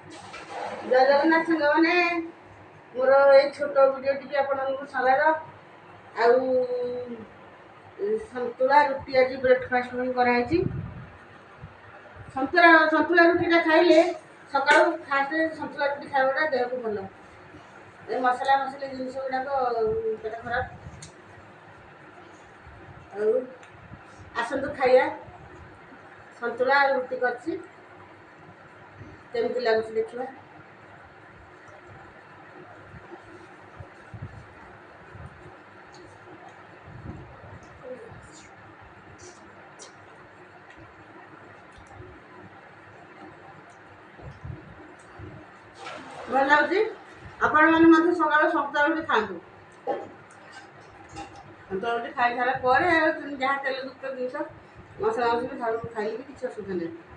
ଜୟ ଜଗନ୍ନାଥ ସାଙ୍ଗମାନେ, ମୋର ଏଇ ଛୋଟ ଭିଡ଼ିଓଟିକି ଆପଣଙ୍କୁ ସ୍ୱାଗତ। ଆଉ ସନ୍ତୁଳା ରୁଟି ଆଜି ବ୍ରେକଫାଷ୍ଟ ପାଇଁ କରାହେଇଛି। ସନ୍ତୁଳା ରୁଟିଟା ଖାଇଲେ ସକାଳୁ ଫାଷ୍ଟ ସନ୍ତୁଳା ରୁଟି ଖାଇବାଟା ଦେହକୁ ଭଲ। ଏ ମସଲା ଜିନିଷ ଗୁଡ଼ାକ ପେଟ ଖରାପ। ଆଉ ଆସନ୍ତୁ ଖାଇବା। ସନ୍ତୁଳା ଆଉ ରୁଟି କରିଛି, କେମିତି ଲାଗୁଛି ଦେଖିବା। ଭଲ ଲାଗୁଛି। ଆପଣମାନେ ମଧ୍ୟ ସକାଳୁ ସନ୍ତୁଳା ରୁଟି ଖାଆନ୍ତୁ। ସନ୍ତୁଳା ରୁଟି ଖାଇସାରିଲା ପରେ ଯାହା ତେଲଯୁକ୍ତ ଜିନିଷ ମସଲା ଖାଇଲେ ବି କିଛି ଅସୁବିଧା ନାହିଁ।